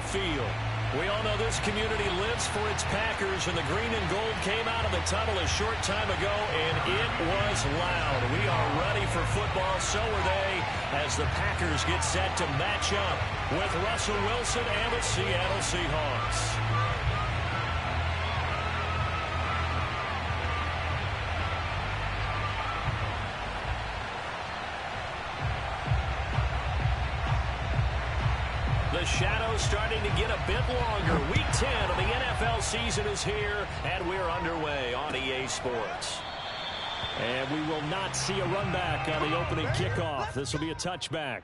field. We all know this community lives for its Packers, and the green and gold came out of the tunnel a short time ago, and it was loud. We are ready for football, so are they, as the Packers get set to match up with Russell Wilson and the Seattle Seahawks. The shadow's starting to get a bit longer. Week 10 of the NFL season is here, and we're underway on EA Sports. And we will not see a run back on the opening kickoff. This will be a touchback.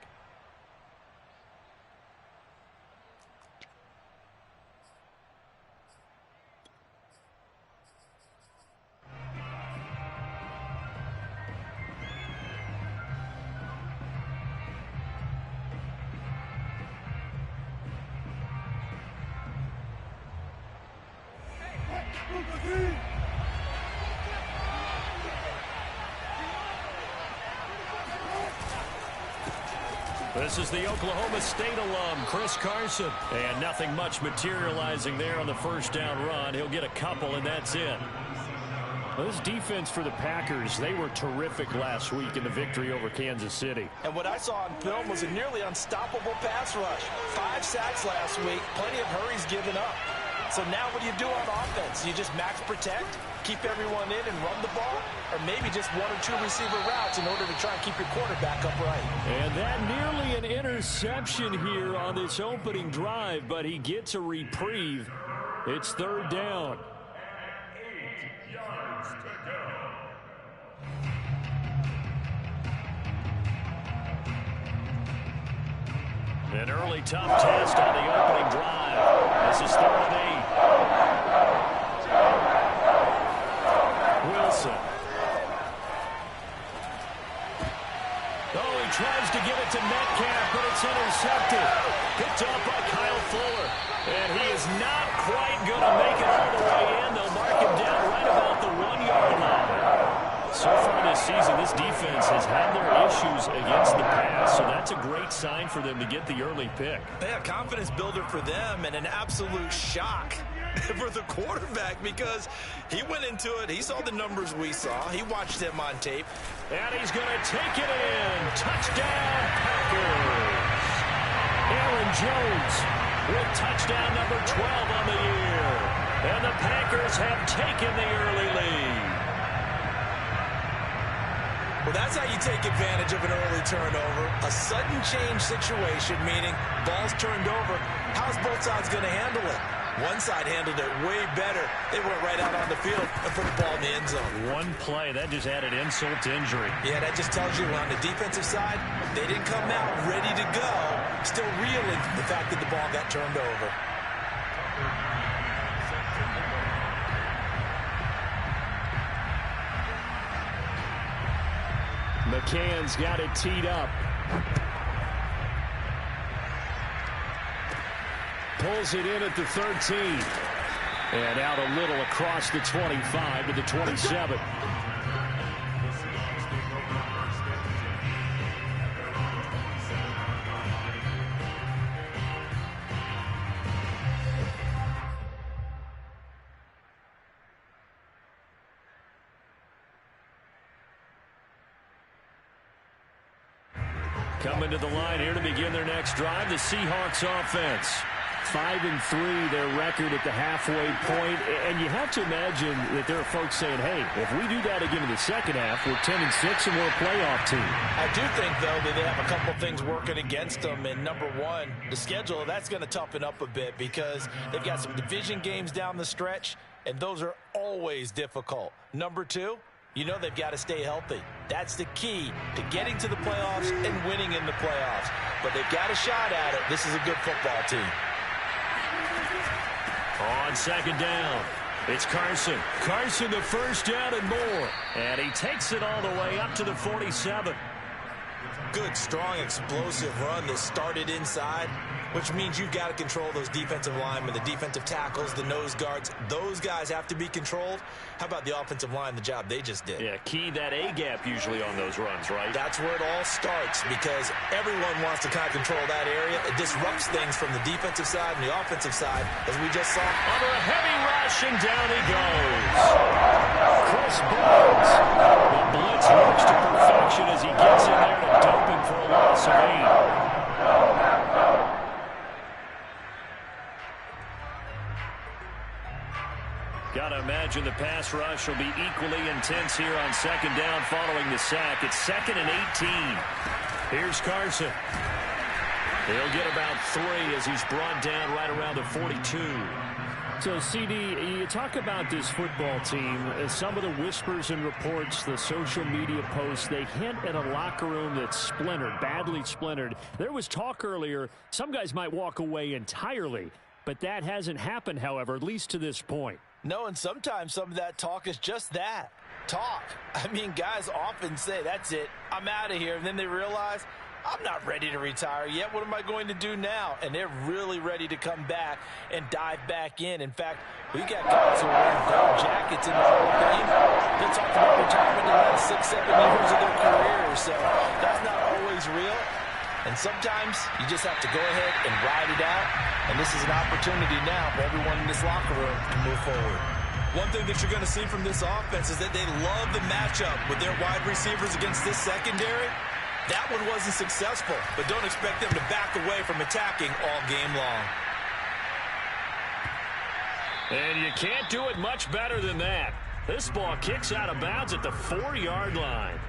This is the Oklahoma State alum, Chris Carson. And nothing much materializing there on the first down run. He'll get a couple, and that's it. Well, this defense for the Packers, they were terrific last week in the victory over Kansas City. And what I saw on film was a nearly unstoppable pass rush. 5 sacks last week, plenty of hurries given up. So now what do you do on offense? You just max protect, keep everyone in and run the ball, or maybe just 1 or 2 receiver routes in order to try and keep your quarterback upright. And that nearly an interception here on this opening drive, but he gets a reprieve. It's third down. 8 yards to go. An early tough test on the opening drive. This is 3rd and 8. Wilson. Oh, he tries to give it to Metcalf, but it's intercepted. Picked up by Kyle Fuller. And he is not quite going to make it all the way in. They'll mark him down right about the 1-yard line. So far this season, this defense has had their issues against the pass, so that's a great sign for them to get the early pick. Yeah, confidence builder for them and an absolute shock for the quarterback because he went into it. He saw the numbers we saw. He watched him on tape. And he's going to take it in. Touchdown, Packers. Aaron Jones with touchdown number 12 on the year. And the Packers have taken the early lead. Well, that's how you take advantage of an early turnover. A sudden change situation, meaning ball's turned over. How's both sides going to handle it? One side handled it way better. They went right out on the field and put the ball in the end zone. One play, that just added insult to injury. Yeah, that just tells you on the defensive side, they didn't come out ready to go, still reeling from the fact that the ball got turned over. McCann's got it teed up. Pulls it in at the 13. And out a little across the 25 to the 27. Coming to the line here to begin their next drive, the Seahawks offense. 5-3, their record at the halfway point. And you have to imagine that there are folks saying, hey, if we do that again in the second half, we're 10-6 and we're a playoff team. I do think, though, that they have a couple things working against them. And number one, the schedule, that's going to toughen up a bit because they've got some division games down the stretch, and those are always difficult. Number two, you know they've got to stay healthy. That's the key to getting to the playoffs and winning in the playoffs. But they've got a shot at it. This is a good football team. On second down, it's Carson. Carson, the first down and more. And he takes it all the way up to the 47. good, strong, explosive run that started inside, which means you've got to control those defensive linemen, the defensive tackles, the nose guards. Those guys have to be controlled. How about the offensive line, the job they just did? Yeah, key that A-gap usually on those runs, right? That's where it all starts because everyone wants to kind of control that area. It disrupts things from the defensive side and the offensive side, as we just saw. Under a heavy rush, and down he goes. Chris Barnes. The blitz works to perfection as he gets in there to dump him for a loss of 8. Got to imagine the pass rush will be equally intense here on second down following the sack. It's 2nd and 18. Here's Carson. He'll get about 3 as he's brought down right around the 42. So, CD, you talk about this football team, some of the whispers and reports, the social media posts, they hint at a locker room that's splintered, badly splintered. There was talk earlier, some guys might walk away entirely, but that hasn't happened, however, at least to this point. No, and sometimes some of that talk is just that, talk. I mean, guys often say, that's it, I'm out of here, and then they realize, I'm not ready to retire yet. What am I going to do now? And they're really ready to come back and dive back in. In fact, we got guys who are wearing gold jackets in the Hall of Fame. They talked about retirement in the last 6-7 years of their careers. So that's not always real. And sometimes you just have to go ahead and ride it out. And this is an opportunity now for everyone in this locker room to move forward. One thing that you're going to see from this offense is that they love the matchup with their wide receivers against this secondary. That one wasn't successful, but don't expect them to back away from attacking all game long. And you can't do it much better than that. This ball kicks out of bounds at the 4-yard line.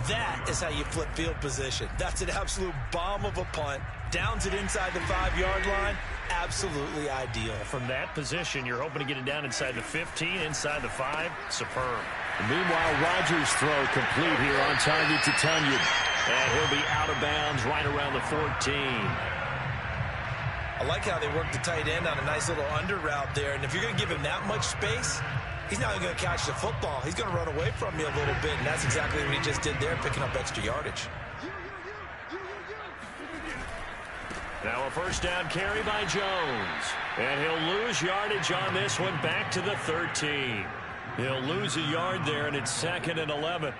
That is how you flip field position. That's an absolute bomb of a punt. Downs it inside the 5-yard line. Absolutely ideal. From that position, you're hoping to get it down inside the 15, inside the 5. Superb. Meanwhile, Rodgers' throw complete here on target to Tunyon. And he'll be out of bounds right around the 14. I like how they work the tight end on a nice little under route there. And if you're going to give him that much space, he's not going to catch the football. He's going to run away from you a little bit. And that's exactly what he just did there, picking up extra yardage. Now a first down carry by Jones. And he'll lose yardage on this one back to the 13. He'll lose a yard there, and it's 2nd and 11.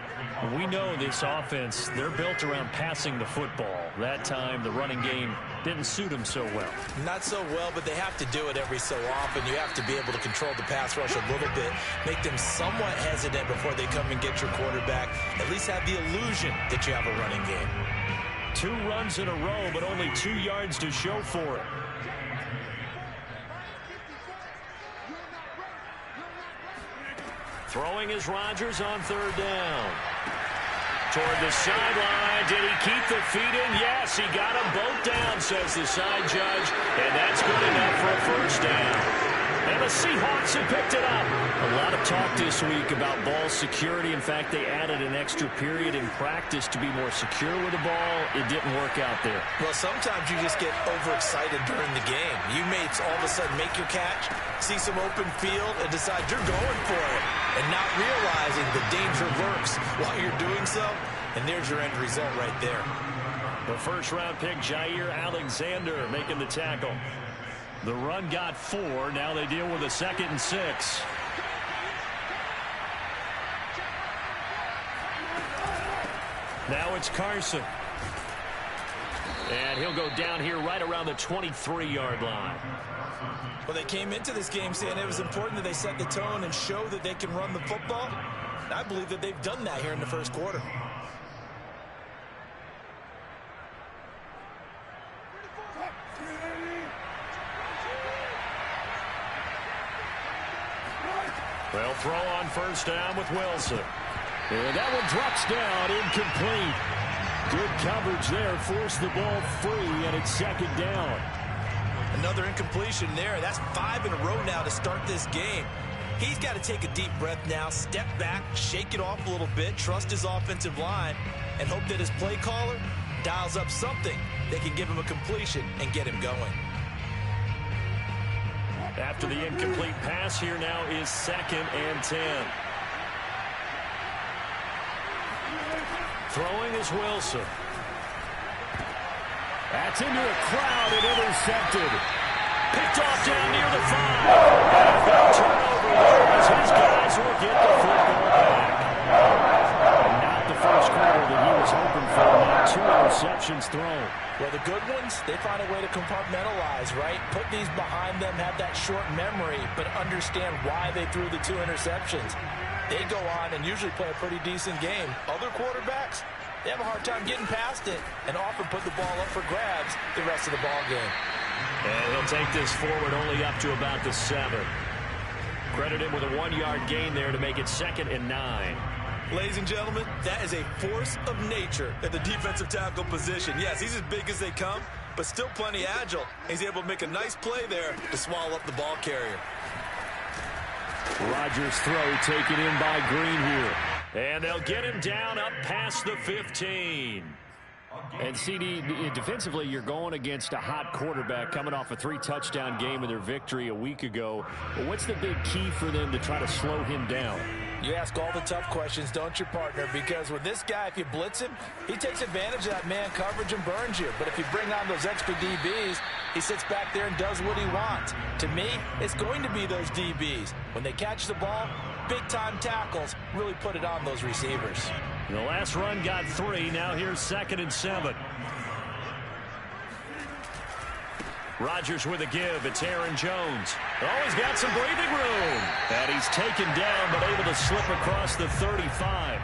We know this offense, they're built around passing the football. That time, the running game didn't suit them so well. Not so well, but they have to do it every so often. You have to be able to control the pass rush a little bit, make them somewhat hesitant before they come and get your quarterback. At least have the illusion that you have a running game. 2 runs in a row, but only 2 yards to show for it. Throwing is Rodgers on 3rd down. Toward the sideline. Did he keep the feet in? Yes, he got them both down, says the side judge. And that's good enough for a first down. And the Seahawks have picked it up. A lot of talk this week about ball security. In fact, they added an extra period in practice to be more secure with the ball. It didn't work out there. Well, sometimes you just get overexcited during the game. You may all of a sudden make your catch, see some open field, and decide you're going for it, and not realizing the danger lurks while you're doing so. And there's your end result right there. The first-round pick, Jair Alexander, making the tackle. The run got 4. Now they deal with a 2nd and 6. Now it's Carson. And he'll go down here right around the 23-yard line. Well, they came into this game saying it was important that they set the tone and show that they can run the football. I believe that they've done that here in the first quarter. They'll throw on first down with Wilson. And that one drops down, incomplete. Good coverage there, forced the ball free, and it's 2nd down. Another incompletion there. That's 5 in a row now to start this game. He's got to take a deep breath now, step back, shake it off a little bit, trust his offensive line, and hope that his play caller dials up something that can give him a completion and get him going. After the incomplete pass, here now is 2nd and 10. Throwing is Wilson. That's into a crowd and intercepted. Picked off down near the 5. And a big turnover there as his guys will get the football back. And not the first quarter that he was hoping for. Now 2 interceptions thrown. Well, the good ones, they find a way to compartmentalize, right? Put these behind them, have that short memory, but understand why they threw the 2 interceptions. They go on and usually play a pretty decent game. Other quarterbacks, they have a hard time getting past it and often put the ball up for grabs the rest of the ball game. And he'll take this forward only up to about the 7. Credit him with a 1-yard gain there to make it 2nd and 9. Ladies and gentlemen, that is a force of nature at the defensive tackle position. Yes, he's as big as they come, but still plenty agile. He's able to make a nice play there to swallow up the ball carrier. Rodgers' throw taken in by Green here. And they'll get him down up past the 15. And CD, defensively, you're going against a hot quarterback coming off a 3-touchdown game in their victory a week ago. But what's the big key for them to try to slow him down? You ask all the tough questions, don't you, partner? Because with this guy, if you blitz him, he takes advantage of that man coverage and burns you. But if you bring on those extra DBs, he sits back there and does what he wants. To me, it's going to be those DBs. When they catch the ball, big-time tackles really put it on those receivers. The last run got 3. Now here's 2nd and 7. Rodgers with a give. It's Aaron Jones. Oh, he's got some breathing room. And he's taken down, but able to slip across the 35.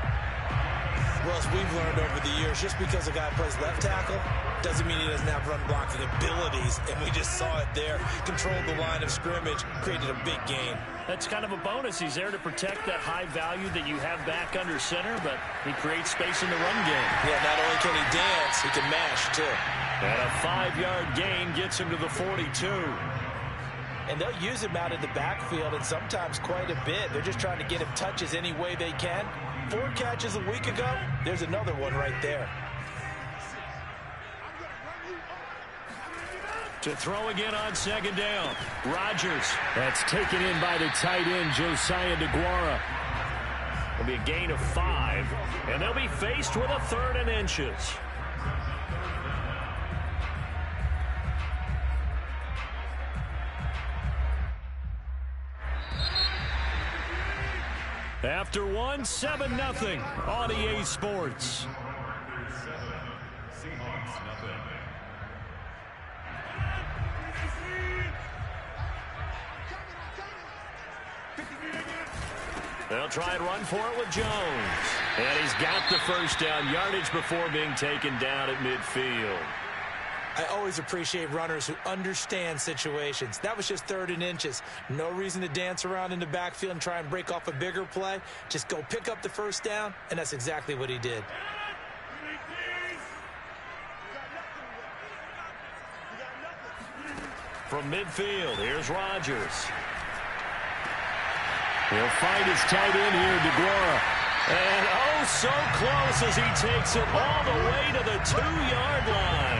Well, as we've learned over the years, just because a guy plays left tackle doesn't mean he doesn't have run blocking abilities. And we just saw it there. Controlled the line of scrimmage, created a big gain. That's kind of a bonus. He's there to protect that high value that you have back under center, but he creates space in the run game. Yeah, not only can he dance, he can mash, too. And a 5-yard gain gets him to the 42. And they'll use him out in the backfield, and sometimes quite a bit. They're just trying to get him touches any way they can. 4 catches a week ago, there's another one right there. To throw again on 2nd down. Rodgers. That's taken in by the tight end, Josiah DeGuara. It'll be a gain of 5, and they'll be faced with a 3rd and inches. After 1, 7-0 on EA Sports. Seahawks, nothing. They'll try and run for it with Jones. And he's got the first down yardage before being taken down at midfield. I always appreciate runners who understand situations. That was just 3rd and inches. No reason to dance around in the backfield and try and break off a bigger play. Just go pick up the first down, and that's exactly what he did. From midfield, here's Rodgers. He'll find his tight end here, DeGuara. And oh, so close as he takes it all the way to the 2-yard line.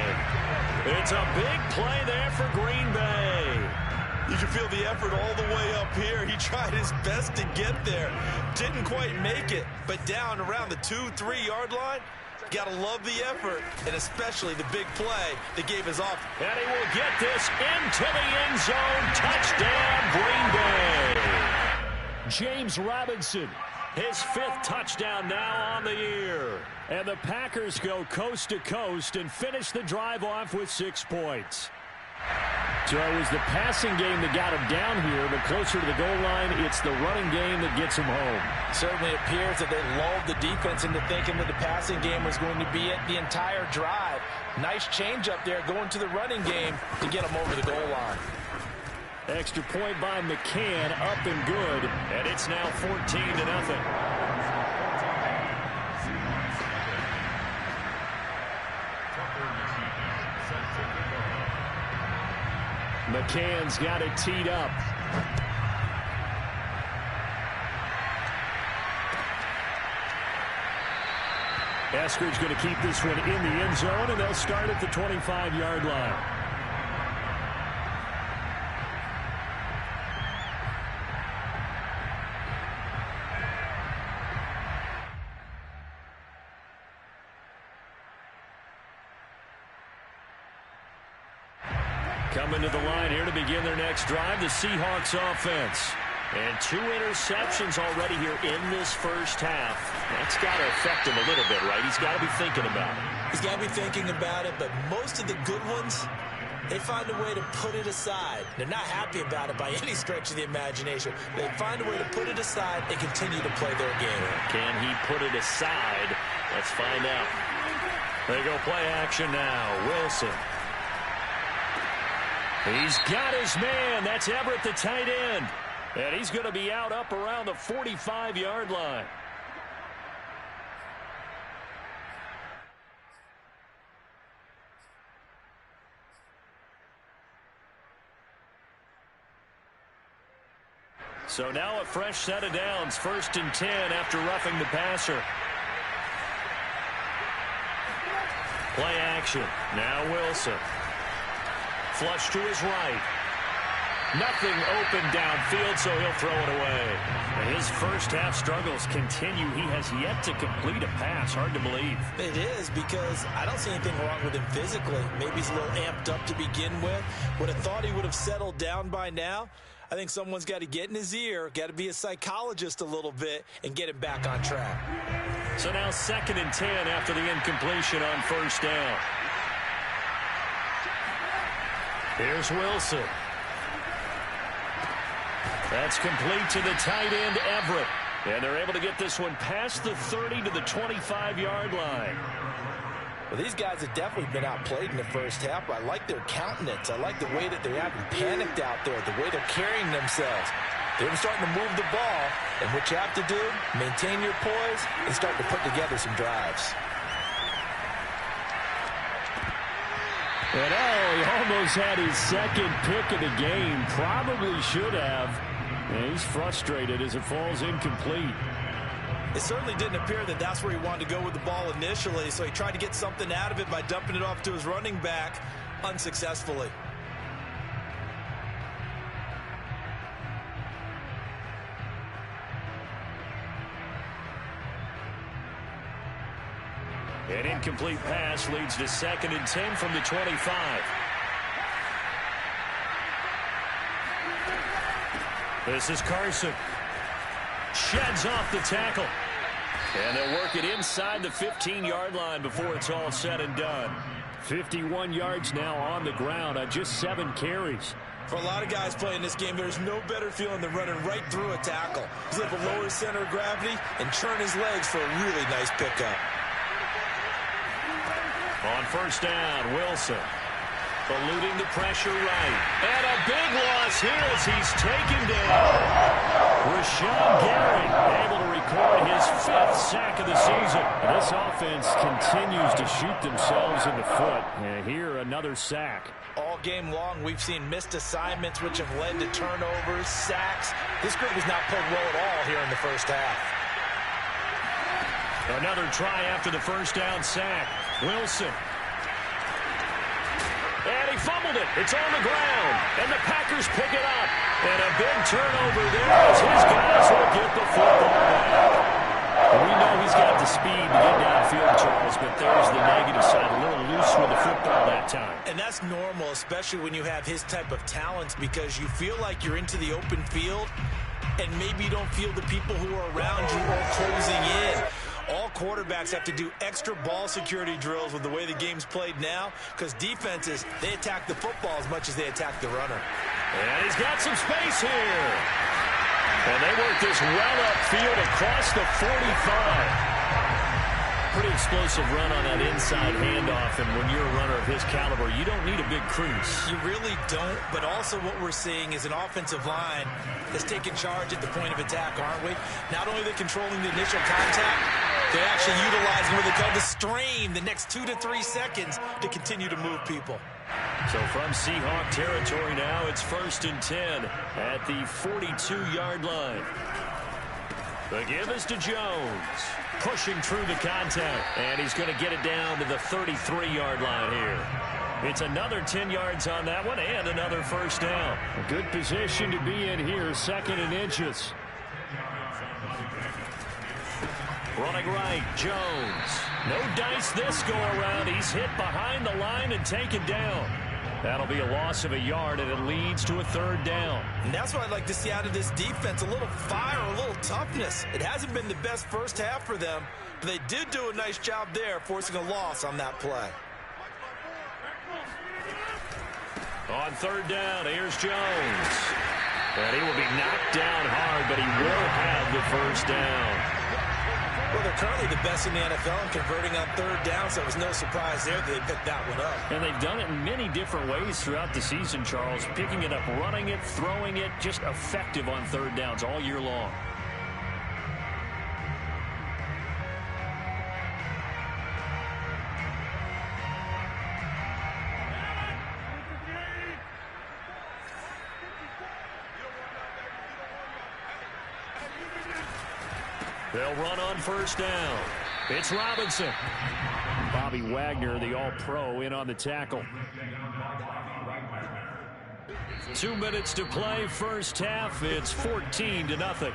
It's a big play there for Green Bay. You can feel the effort all the way up here. He tried his best to get there. Didn't quite make it, but down around the 2-3-yard line, got to love the effort, and especially the big play that gave his off. And he will get this into the end zone. Touchdown, Green Bay. James Robinson, his 5th touchdown now on the year. And the Packers go coast to coast and finish the drive off with 6 points. So it was the passing game that got him down here, but closer to the goal line, it's the running game that gets him home. Certainly appears that they lulled the defense into thinking that the passing game was going to be it the entire drive. Nice change up there going to the running game to get him over the goal line. Extra point by McCann, up and good, and it's now 14-0. McCann's got it teed up. Eskridge going to keep this one in the end zone, and they'll start at the 25-yard line. Coming to the line here to begin their next drive, the Seahawks offense. And 2 interceptions already here in this first half. That's got to affect him a little bit, right? He's got to be thinking about it. He's got to be thinking about it, but most of the good ones, they find a way to put it aside. They're not happy about it by any stretch of the imagination. They find a way to put it aside and continue to play their game. Can he put it aside? Let's find out. They go play action now. Wilson. He's got his man. That's Everett, the tight end. And he's going to be out up around the 45-yard line. So now a fresh set of downs. 1st and 10 after roughing the passer. Play action. Now Wilson. Flush to his right. Nothing open downfield, so he'll throw it away. His first half struggles continue. He has yet to complete a pass. Hard to believe. It is, because I don't see anything wrong with him physically. Maybe he's a little amped up to begin with. Would have thought he would have settled down by now. I think someone's got to get in his ear, got to be a psychologist a little bit, and get him back on track. So now 2nd and 10 after the incompletion on 1st down. Here's Wilson. That's complete to the tight end, Everett. And they're able to get this one past the 30 to the 25-yard line. Well, these guys have definitely been outplayed in the first half. I like their countenance. I like the way that they haven't panicked out there, the way they're carrying themselves. They're starting to move the ball, and what you have to do, maintain your poise and start to put together some drives. And he almost had his 2nd pick of the game. Probably should have. And he's frustrated as it falls incomplete. It certainly didn't appear that that's where he wanted to go with the ball initially, so he tried to get something out of it by dumping it off to his running back unsuccessfully. An incomplete pass leads to 2nd and 10 from the 25. This is Carson. Sheds off the tackle. And they'll work it inside the 15-yard line before it's all said and done. 51 yards now on the ground on just 7 carries. For a lot of guys playing this game, there's no better feeling than running right through a tackle. He's able to lower his center of gravity and churn his legs for a really nice pickup. On 1st down, Wilson. Eluding the pressure right. And a big loss here as he's taken down. Rashawn Gary able to record his 5th sack of the season. This offense continues to shoot themselves in the foot. And here, another sack. All game long, we've seen missed assignments, which have led to turnovers, sacks. This group has not played well at all here in the first half. Another try after the 1st down sack. Wilson. And he fumbled it. It's on the ground. And the Packers pick it up. And a big turnover there as his guys will get the football back. We know he's got the speed to get downfield, Charles, but there's the negative side. A little loose with the football that time. And that's normal, especially when you have his type of talents, because you feel like you're into the open field and maybe you don't feel the people who are around you or closing in. All quarterbacks have to do extra ball security drills with the way the game's played now, because defenses, they attack the football as much as they attack the runner. And he's got some space here. And they work this well upfield across the 45. Pretty explosive run on that inside handoff, and when you're a runner of his caliber, you don't need a big crease. You really don't, but also what we're seeing is an offensive line that's taking charge at the point of attack, aren't we? Not only are they controlling the initial contact, they're actually utilizing what they call the strain, the next 2 to 3 seconds to continue to move people. So from Seahawk territory now, it's 1st and 10 at the 42-yard line. The give is to Jones. Pushing through the contact, and he's going to get it down to the 33-yard line here. It's another 10 yards on that one and another 1st down. A good position to be in here, 2nd and inches. Running right, Jones. No dice this go around. He's hit behind the line and taken down. That'll be a loss of a yard, and it leads to a third down. And that's what I'd like to see out of this defense, a little fire, a little toughness. It hasn't been the best first half for them, but they did do a nice job there, forcing a loss on that play. On third down, here's Jones. And he will be knocked down hard, but he will have the first down. Well, they're currently the best in the NFL in converting on third down, so it was no surprise there that they picked that one up. And they've done it in many different ways throughout the season, Charles. Picking it up, running it, throwing it, just effective on third downs all year long. They'll run on first down. It's Robinson. Bobby Wagner, the All-Pro, in on the tackle. 2 minutes to play, first half. It's 14-0.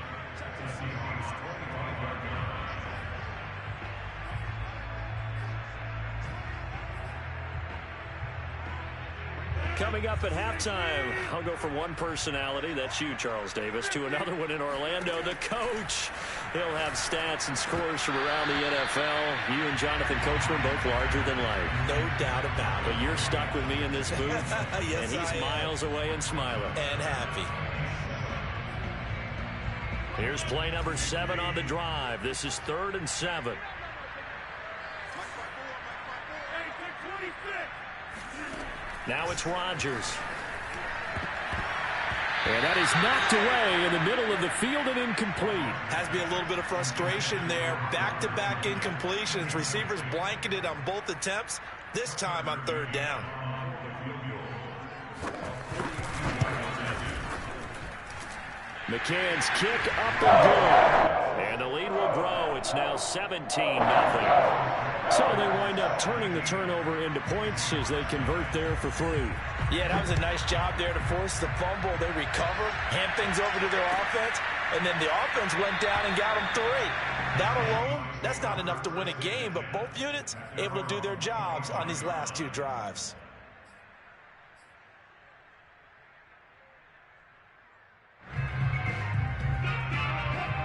Coming up at halftime, I'll go from one personality, that's you, Charles Davis, to another one in Orlando, the coach. He'll have stats and scores from around the NFL. You and Jonathan Coachman, both larger than life. No doubt about it. But you're stuck with me in this booth, yes, and he's miles away and smiling. And happy. Here's play number 7 on the drive. This is 3rd and 7. Now it's Rodgers. And that is knocked away in the middle of the field and incomplete. Has to be a little bit of frustration there. Back-to-back incompletions. Receivers blanketed on both attempts, this time on third down. McCann's kick up and good. And the lead will grow. It's now 17-0. So they wind up turning the turnover into points as they convert there for 3. Yeah, that was a nice job there to force the fumble. They recover, hand things over to their offense, and then the offense went down and got them 3. That alone, that's not enough to win a game, but both units able to do their jobs on these last 2 drives.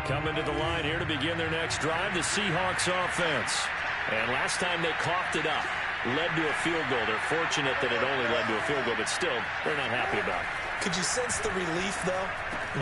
Coming to the line here to begin their next drive, the Seahawks offense. And last time they coughed it up, led to a field goal. They're fortunate that it only led to a field goal, but still, they're not happy about it. Could you sense the relief, though,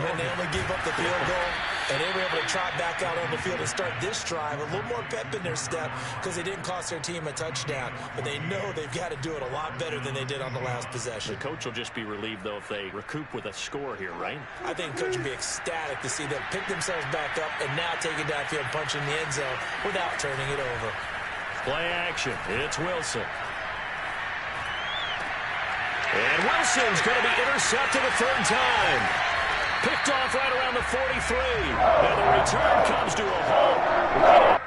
when they only gave up the field goal and they were able to trot back out on the field and start this drive? A little more pep in their step because they didn't cost their team a touchdown, but they know they've got to do it a lot better than they did on the last possession. The coach will just be relieved, though, if they recoup with a score here, right? I think the coach will be ecstatic to see them pick themselves back up and now take it downfield, punch in the end zone without turning it over. Play action. It's Wilson. And Wilson's going to be intercepted a 3rd time. Picked off right around the 43. And the return comes to a halt.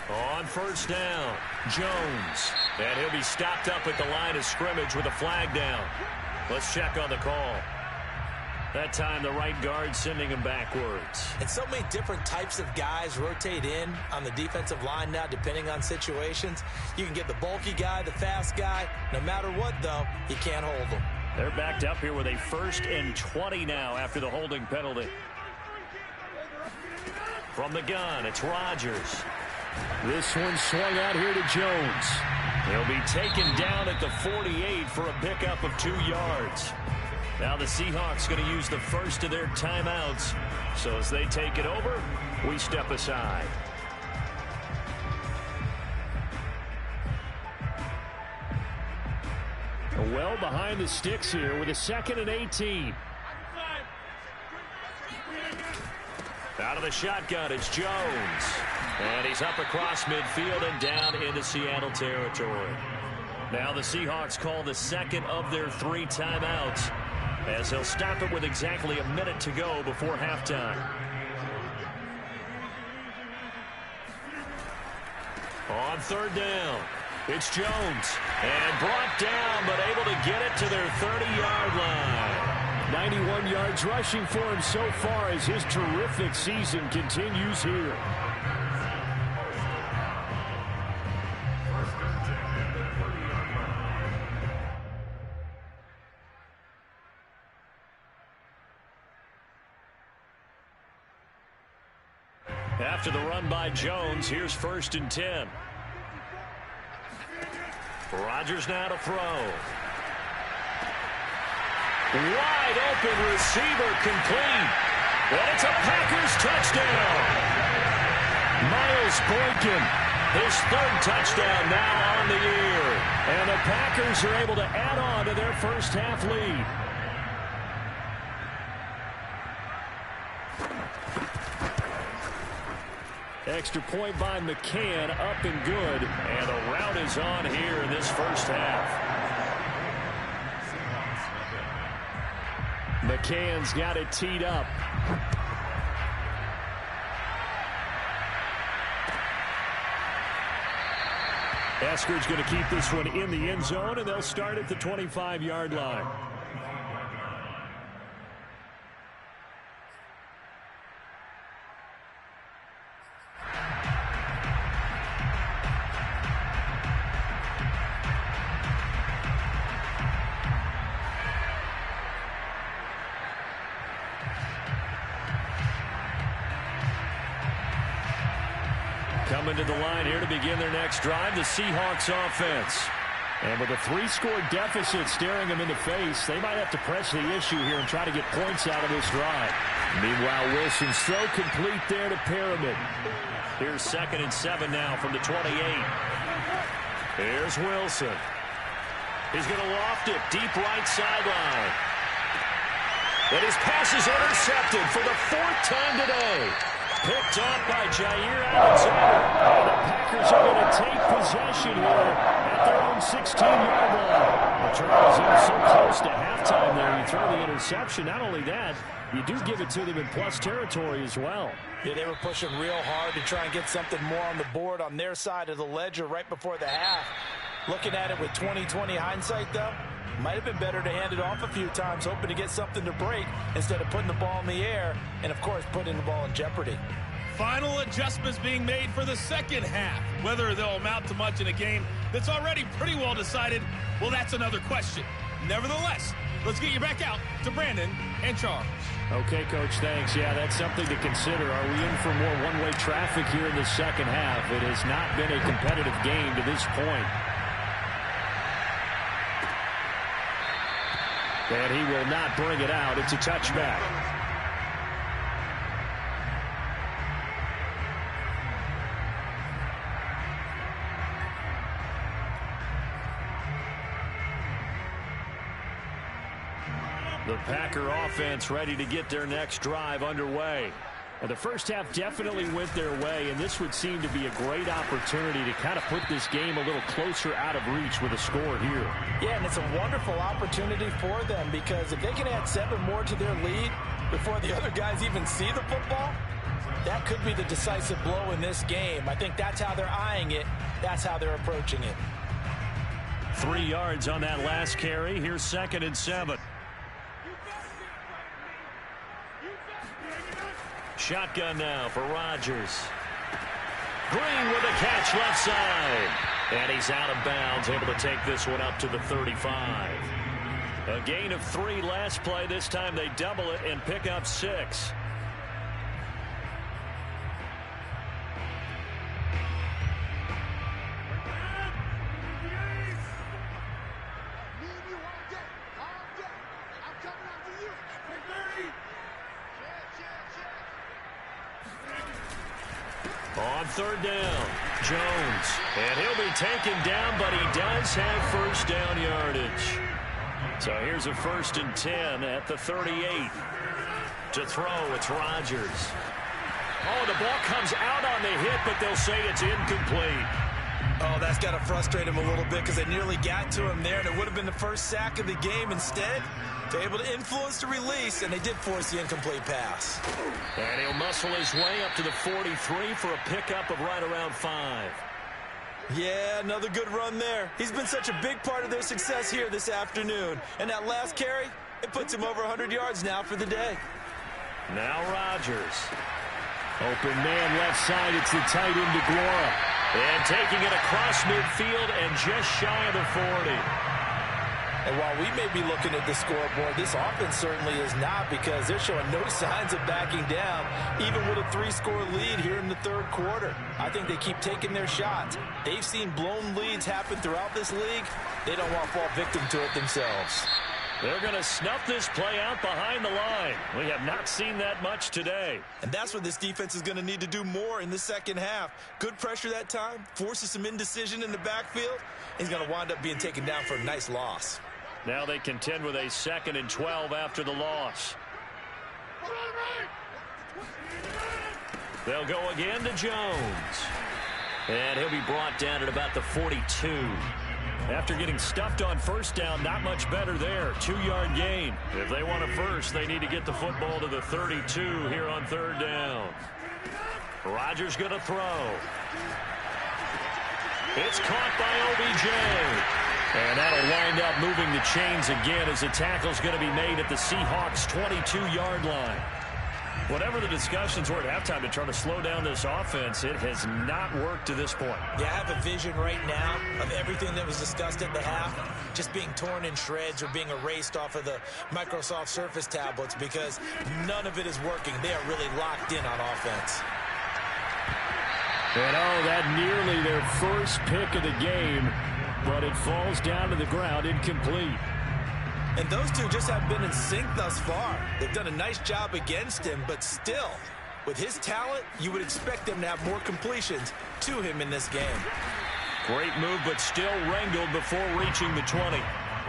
On first down, Jones. And he'll be stopped up at the line of scrimmage with a flag down. Let's check on the call. That time the right guard sending him backwards. And so many different types of guys rotate in on the defensive line now depending on situations. You can get the bulky guy, the fast guy. No matter what, though, you can't hold them. They're backed up here with a 1st and 20 now after the holding penalty. From the gun, it's Rodgers. This one swung out here to Jones. He'll be taken down at the 48 for a pickup of 2 yards. Now the Seahawks going to use the first of their timeouts. So as they take it over, we step aside. Well behind the sticks here with a 2nd and 18. Out of the shotgun, it's Jones. And he's up across midfield and down into Seattle territory. Now the Seahawks call the 2nd of their 3 timeouts, as they'll stop it with exactly a minute to go before halftime. On 3rd down, it's Jones. And brought down, but able to get it to their 30-yard line. 91 yards rushing for him so far as his terrific season continues here. After the run by Jones, here's 1st and 10. Rodgers now to throw. Wide open receiver complete. And it's a Packers touchdown. Miles Boykin, his 3rd touchdown now on the year. And the Packers are able to add on to their first half lead. Extra point by McCann, up and good. And the rout is on here in this first half. McCann's got it teed up. Eskridge going to keep this one in the end zone, and they'll start at the 25-yard line. Coming to the line here to begin their next drive, the Seahawks offense. And with a 3-score deficit staring them in the face, they might have to press the issue here and try to get points out of this drive. Meanwhile, Wilson's throw complete there to Perriman. Here's 2nd and 7 now from the 28. Here's Wilson. He's going to loft it deep right sideline. And his pass is intercepted for the 4th time today. Picked off by Jair Alexander. And the Packers are going to take possession here at their own 16-yard line. The Chargers are so close to halftime there. You throw the interception. Not only that, you do give it to them in plus territory as well. Yeah, they were pushing real hard to try and get something more on the board on their side of the ledger right before the half. Looking at it with 20/20 hindsight, though, might have been better to hand it off a few times, hoping to get something to break instead of putting the ball in the air and, of course, putting the ball in jeopardy. Final adjustments being made for the second half. Whether they'll amount to much in a game that's already pretty well decided, well, that's another question. Nevertheless, let's get you back out to Brandon and Charles. Okay, Coach, thanks. Yeah, that's something to consider. Are we in for more one-way traffic here in the second half? It has not been a competitive game to this point. And he will not bring it out. It's a touchback. The Packer offense ready to get their next drive underway. And the first half definitely went their way, and this would seem to be a great opportunity to kind of put this game a little closer out of reach with a score here. Yeah, and it's a wonderful opportunity for them because if they can add 7 more to their lead before the other guys even see the football, that could be the decisive blow in this game. I think that's how they're eyeing it. That's how they're approaching it. 3 yards on that last carry. Here's 2nd and 7. Shotgun now for Rodgers. Green with a catch left side. And he's out of bounds, able to take this one up to the 35. A gain of 3 last play. This time they double it and pick up 6. On 3rd down, Jones. And he'll be taken down, but he does have first down yardage. So here's a 1st and 10 at the 38. To throw, it's Rodgers. Oh, the ball comes out on the hit, but they'll say it's incomplete. Oh, that's got to frustrate him a little bit because they nearly got to him there, and it would have been the first sack of the game. Instead, they're able to influence the release, and they did force the incomplete pass. And he'll muscle his way up to the 43 for a pickup of right around 5. Yeah, another good run there. He's been such a big part of their success here this afternoon. And that last carry, it puts him over 100 yards now for the day. Now Rodgers. Open man left side. It's the tight end DeGuara. And taking it across midfield and just shy of the 40. And while we may be looking at the scoreboard, this offense certainly is not, because they're showing no signs of backing down, even with a 3-score lead here in the 3rd quarter. I think they keep taking their shots. They've seen blown leads happen throughout this league. They don't want to fall victim to it themselves. They're going to snuff this play out behind the line. We have not seen that much today. And that's what this defense is going to need to do more in the second half. Good pressure that time, forces some indecision in the backfield. He's going to wind up being taken down for a nice loss. Now they contend with a 2nd and 12 after the loss. They'll go again to Jones. And he'll be brought down at about the 42. After getting stuffed on 1st down, not much better there. 2-yard gain. If they want a first, they need to get the football to the 32 here on 3rd down. Rodgers going to throw. It's caught by OBJ. And that'll wind up moving the chains again as the tackle's going to be made at the Seahawks' 22-yard line. Whatever the discussions were at halftime to try to slow down this offense, it has not worked to this point. Yeah, I have a vision right now of everything that was discussed at the half just being torn in shreds or being erased off of the Microsoft Surface tablets, because none of it is working. They are really locked in on offense. And oh, that nearly their first pick of the game, but it falls down to the ground incomplete. And those two just haven't been in sync thus far. They've done a nice job against him, but still, with his talent, you would expect them to have more completions to him in this game. Great move, but still wrangled before reaching the 20.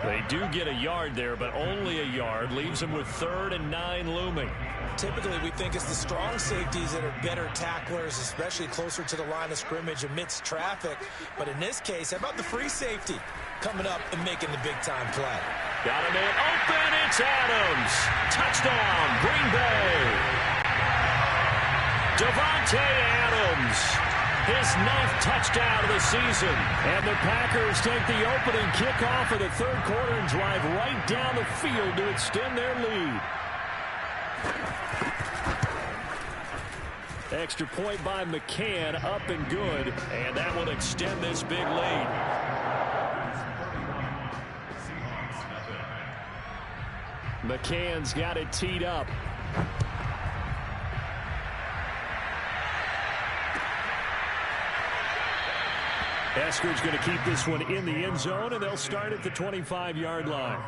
They do get a yard there, but only a yard. Leaves them with 3rd and 9 looming. Typically, we think it's the strong safeties that are better tacklers, especially closer to the line of scrimmage amidst traffic. But in this case, how about the free safety coming up and making the big-time play? Got a man open. It's Adams. Touchdown, Green Bay. Devontae Adams. His 9th touchdown of the season. And the Packers take the opening kickoff of the 3rd quarter and drive right down the field to extend their lead. Extra point by McCann, up and good. And that will extend this big lead. McCann's got it teed up. Esker's going to keep this one in the end zone, and they'll start at the 25-yard line.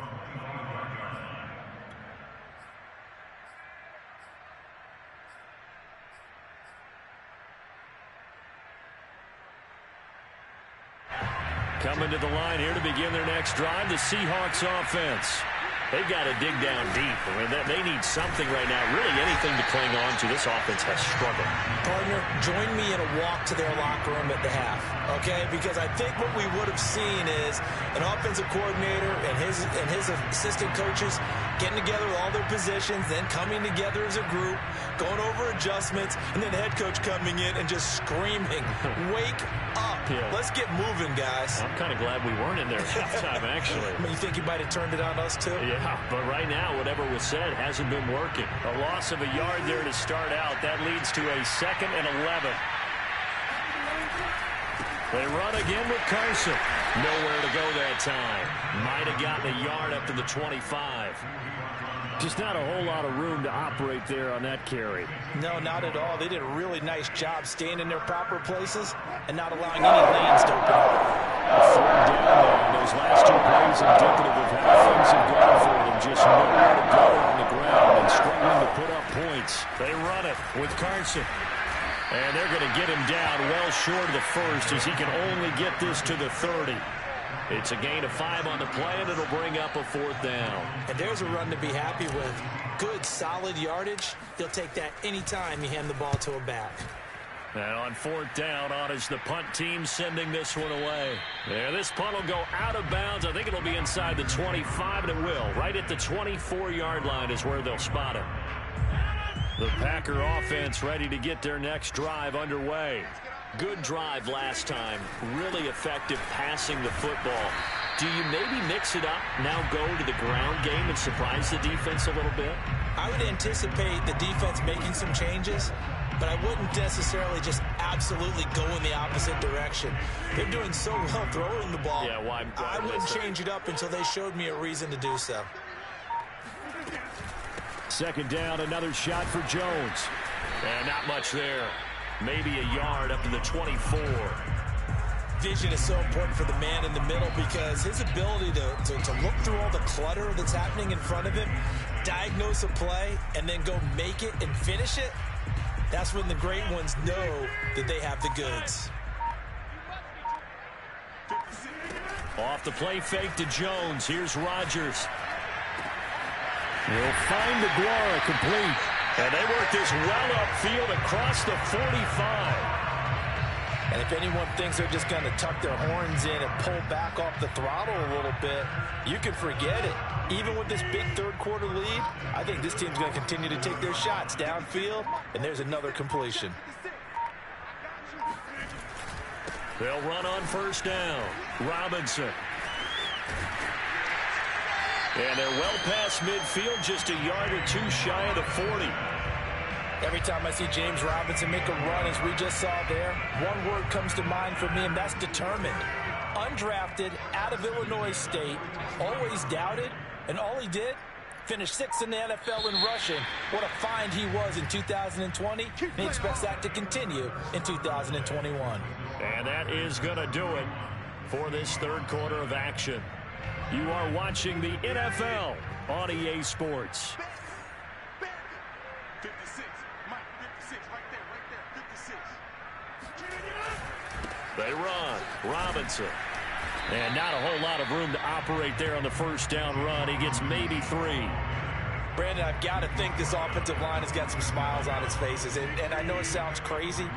Coming to the line here to begin their next drive, the Seahawks offense. They've got to dig down deep. I mean, they need something right now, really anything to cling on to. This offense has struggled. Partner, join me in a walk to their locker room at the half, okay? Because I think what we would have seen is an offensive coordinator and his assistant coaches getting together with all their positions, then coming together as a group, going over adjustments, and then the head coach coming in and just screaming, "Wake up. Yeah. Let's get moving, guys." I'm kind of glad we weren't in there at halftime, actually. I mean, you think he might have turned it on us, too? Yeah, but right now, whatever was said hasn't been working. A loss of a yard there to start out. That leads to a 2nd and 11. They run again with Carson. Nowhere to go that time. Might have gotten a yard up to the 25. Just not a whole lot of room to operate there on that carry. No, not at all. They did a really nice job staying in their proper places and not allowing any lanes to open up. 4th down there. Those last 2 plays indicative of how things have gone for them. Just nowhere to go on the ground and struggling to put up points. They run it with Carson. And they're going to get him down well short of the first as he can only get this to the 30. It's a gain of 5 on the play, and it'll bring up a 4th down. And there's a run to be happy with. Good, solid yardage. They'll take that anytime you hand the ball to a back. And on 4th down, on is the punt team sending this one away. Yeah, this punt will go out of bounds. I think it'll be inside the 25, and it will. Right at the 24-yard line is where they'll spot it. The Packer offense ready to get their next drive underway. Good drive last time. Really effective passing the football. Do you maybe mix it up, now go to the ground game and surprise the defense a little bit? I would anticipate the defense making some changes, but I wouldn't necessarily just absolutely go in the opposite direction. They're doing so well throwing the ball. Yeah, why I wouldn't change it up until they showed me a reason to do so. 2nd down, another shot for Jones. And not much there. Maybe a yard up to the 24. Vision is so important for the man in the middle because his ability to look through all the clutter that's happening in front of him, diagnose a play, and then go make it and finish it, that's when the great ones know that they have the goods. Off the play fake to Jones. Here's Rodgers. He'll find the Guara complete. And they work this well upfield across the 45. And if anyone thinks they're just going to tuck their horns in and pull back off the throttle a little bit, you can forget it. Even with this big third-quarter lead, I think this team's going to continue to take their shots downfield, and there's another completion. They'll run on 1st down. Robinson. And they're well past midfield, just a yard or 2 shy of the 40. Every time I see James Robinson make a run, as we just saw there, one word comes to mind for me, and that's determined. Undrafted, out of Illinois State, always doubted, and all he did, finished 6th in the NFL in rushing. What a find he was in 2020, and he expects that to continue in 2021. And that is going to do it for this 3rd quarter of action. You are watching the NFL on EA Sports. 56, Mike, 56, right there, 56. They run. Robinson. And not a whole lot of room to operate there on the 1st down run. He gets maybe 3. Brandon, I've got to think this offensive line has got some smiles on its faces. And I know it sounds crazy,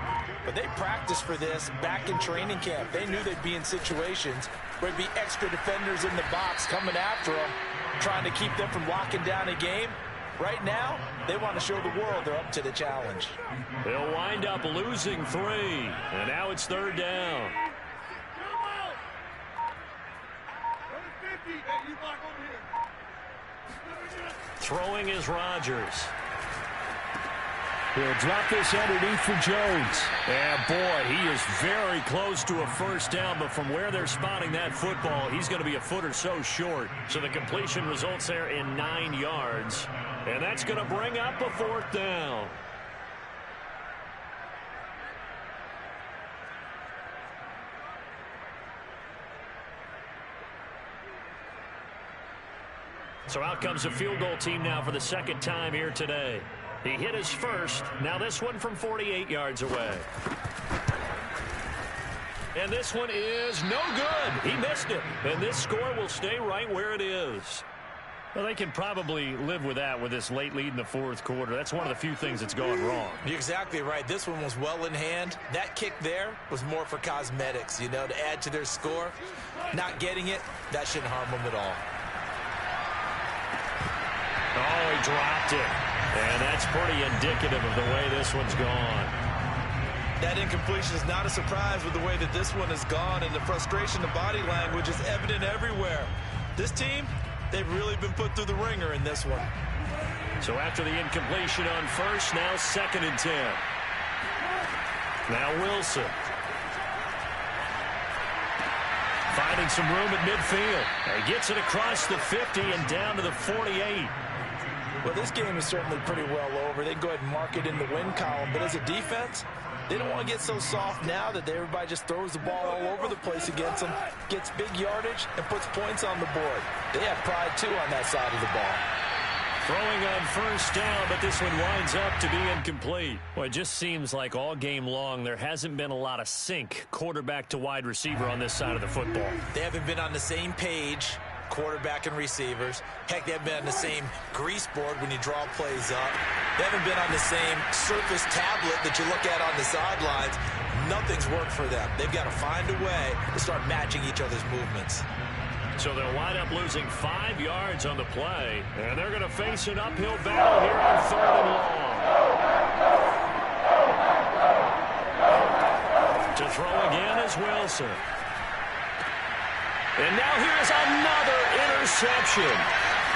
but they practiced for this back in training camp. They knew they'd be in situations where there'd be extra defenders in the box coming after them, trying to keep them from locking down a game. Right now, they want to show the world they're up to the challenge. They'll wind up losing 3. And now it's 3rd down. Throwing is Rodgers. He'll drop this underneath for Jones. And boy, he is very close to a 1st down, but from where they're spotting that football, he's going to be a foot or so short. So the completion results there in 9 yards. And that's going to bring up a 4th down. So out comes a field goal team now for the 2nd time here today. He hit his first. Now this one from 48 yards away. And this one is no good. He missed it. And this score will stay right where it is. Well, they can probably live with that with this late lead in the fourth quarter. That's one of the few things that's gone wrong. You're exactly right. This one was well in hand. That kick there was more for cosmetics, you know, to add to their score. Not getting it, that shouldn't harm them at all. Oh, he dropped it. And that's pretty indicative of the way this one's gone. That incompletion is not a surprise with the way that this one has gone, and the frustration, the body language is evident everywhere. This team, they've really been put through the ringer in this one. So after the incompletion on first, now 2nd and 10. Now Wilson. Finding some room at midfield. He gets it across the 50 and down to the 48. Well, this game is certainly pretty well over. They can go ahead and mark it in the win column. But as a defense, they don't want to get so soft now that everybody just throws the ball all over the place against them, gets big yardage, and puts points on the board. They have pride, too, on that side of the ball. Throwing on first down, but this one winds up to be incomplete. Well, it just seems like all game long there hasn't been a lot of sync quarterback to wide receiver on this side of the football. They haven't been on the same page, quarterback and receivers. Heck, they haven't been on the same grease board when you draw plays up. They haven't been on the same surface tablet that you look at on the sidelines. Nothing's worked for them. They've got to find a way to start matching each other's movements. So they'll wind up losing 5 yards on the play, and they're going to face an uphill battle here on 3rd and long. To throw again is Wilson. And now here's another interception.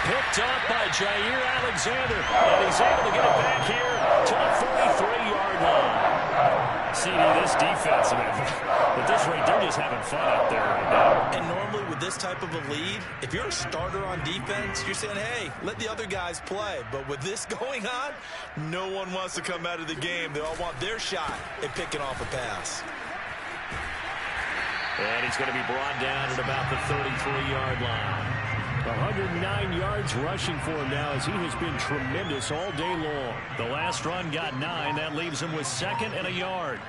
Picked up by Jair Alexander, and he's able to get it back here to the 43-yard line. CD, this defense, at this rate, they're just having fun out there right now. And normally with this type of a lead, if you're a starter on defense, you're saying, hey, let the other guys play. But with this going on, no one wants to come out of the game. They all want their shot at picking off a pass. And he's going to be brought down at about the 33-yard line. 109 yards rushing for him now as he has been tremendous all day long. The last run got 9. That leaves him with 2nd and a yard.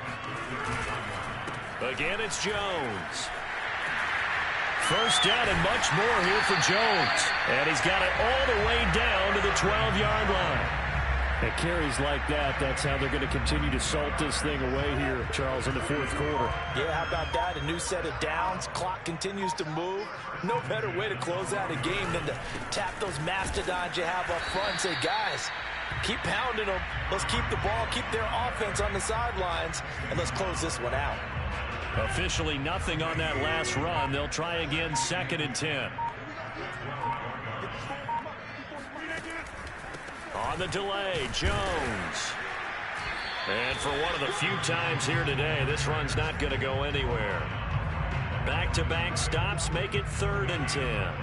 Again, it's Jones. First down and much more here for Jones. And he's got it all the way down to the 12-yard line. At carries like that, that's how they're going to continue to salt this thing away here, Charles, in the fourth quarter. Yeah, how about that? A new set of downs. Clock continues to move. No better way to close out a game than to tap those mastodons you have up front and say, guys, keep pounding them. Let's keep the ball, keep their offense on the sidelines, and let's close this one out. Officially nothing on that last run. They'll try again, 2nd and 10. On the delay, Jones. And for one of the few times here today, this run's not going to go anywhere. Back-to-back stops make it 3rd and 10.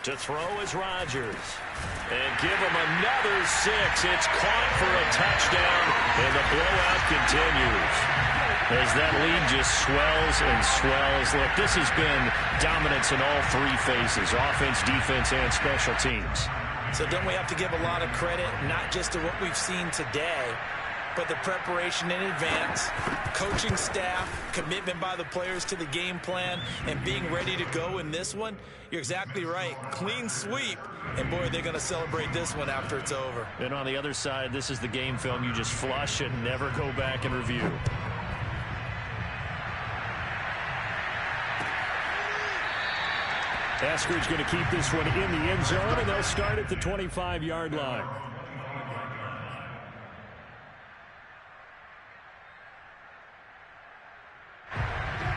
To throw is Rodgers. And give him another 6. It's caught for a touchdown, and the blowout continues. As that lead just swells and swells. Look, this has been dominance in all 3 phases, offense, defense, and special teams. So don't we have to give a lot of credit, not just to what we've seen today, but the preparation in advance, coaching staff, commitment by the players to the game plan, and being ready to go in this one? You're exactly right. Clean sweep. And, boy, they're going to celebrate this one after it's over. And on the other side, this is the game film you just flush and never go back and review. Eskridge going to keep this one in the end zone, and they'll start at the 25-yard line.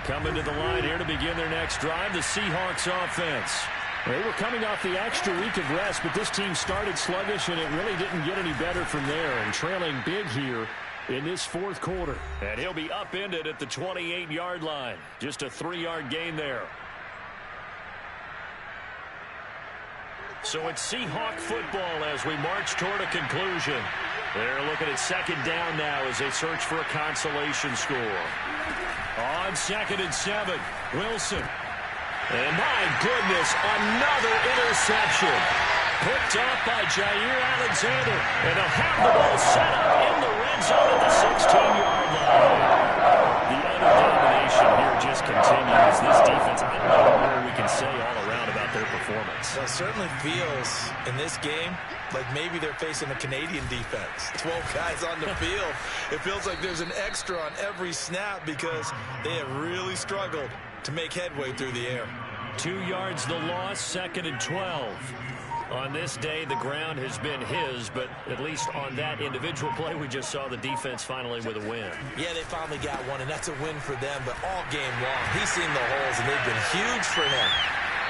Coming to the line here to begin their next drive, the Seahawks offense. They were coming off the extra week of rest, but this team started sluggish, and it really didn't get any better from there, and trailing big here in this fourth quarter. And he'll be upended at the 28-yard line. Just a 3-yard gain there. So it's Seahawk football as we march toward a conclusion. They're looking at 2nd down now as they search for a consolation score. On 2nd and 7, Wilson. And my goodness, another interception. Picked up by Jair Alexander. And they'll have the ball set up in the red end zone at the 16-yard line. The utter domination here just continues. This defense, I don't know what more we can say all around about their performance. Well, it certainly feels in this game like maybe they're facing a Canadian defense. 12 guys on the field. It feels like there's an extra on every snap because they have really struggled to make headway through the air. 2 yards the loss, 2nd and 12. On this day, the ground has been his, but at least on that individual play, we just saw the defense finally with a win. Yeah, they finally got one, and that's a win for them, but all game long, he's seen the holes, and they've been huge for him.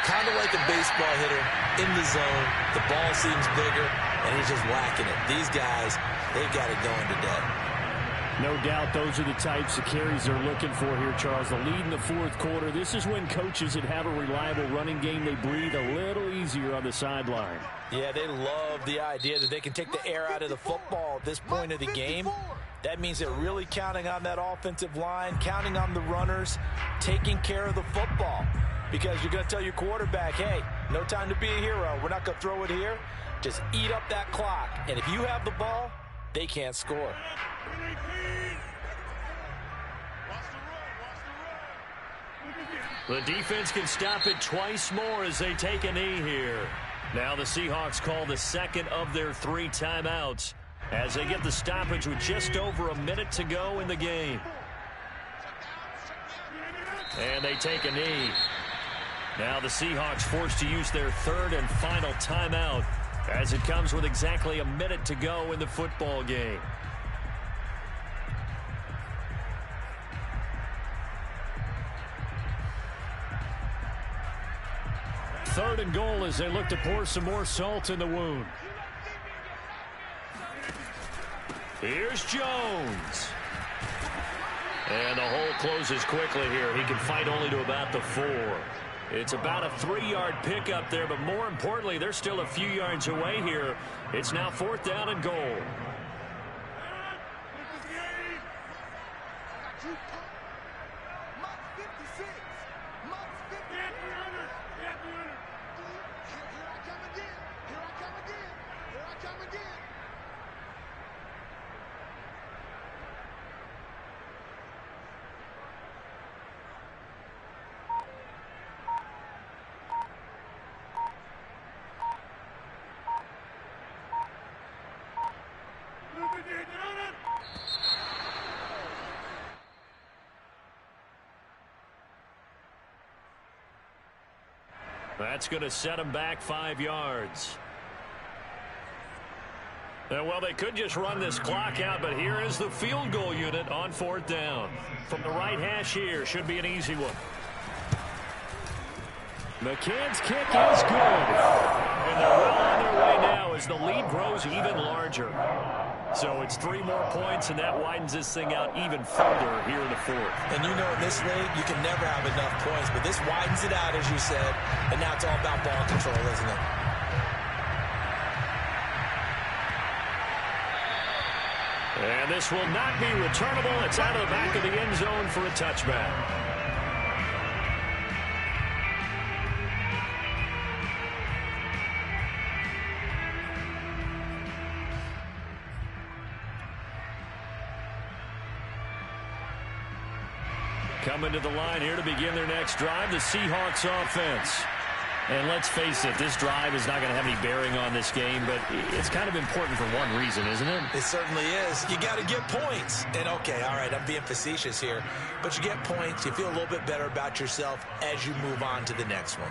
Kind of like a baseball hitter in the zone. The ball seems bigger, and he's just whacking it. These guys, they've got it going today. No doubt those are the types of carries they're looking for here, Charles. The lead in the 4th quarter. This is when coaches that have a reliable running game, they breathe a little easier on the sideline. Yeah, they love the idea that they can take the air out of the football at this point of the game. That means they're really counting on that offensive line, counting on the runners, taking care of the football. Because you're going to tell your quarterback, hey, no time to be a hero. We're not going to throw it here. Just eat up that clock. And if you have the ball, they can't score. The defense can stop it twice more as they take a knee here. Now the Seahawks call the 2nd of their 3 timeouts as they get the stoppage with just over a minute to go in the game. And they take a knee. Now the Seahawks forced to use their 3rd and final timeout as it comes with exactly a minute to go in the football game. Third and goal as they look to pour some more salt in the wound. Here's Jones. And the hole closes quickly here. He can fight only to about the 4. It's about a 3-yard pickup there, but more importantly, they're still a few yards away here. It's now 4th down and goal. That's going to set them back 5 yards. Well, they could just run this clock out, but here is the field goal unit on 4th down. From the right hash here, should be an easy one. McCann's kick is good. And they're well on their way now as the lead grows even larger. So it's 3 more points, and that widens this thing out even further here in the 4th. And you know in this league, you can never have enough points, but this widens it out, as you said, and now it's all about ball control, isn't it? And this will not be returnable. It's out of the back of the end zone for a touchback. Coming to the line here to begin their next drive, the Seahawks offense. And let's face it, this drive is not going to have any bearing on this game, but it's kind of important for one reason, isn't it? It certainly is. You got to get points. And, okay, all right, I'm being facetious here, but you get points. You feel a little bit better about yourself as you move on to the next one.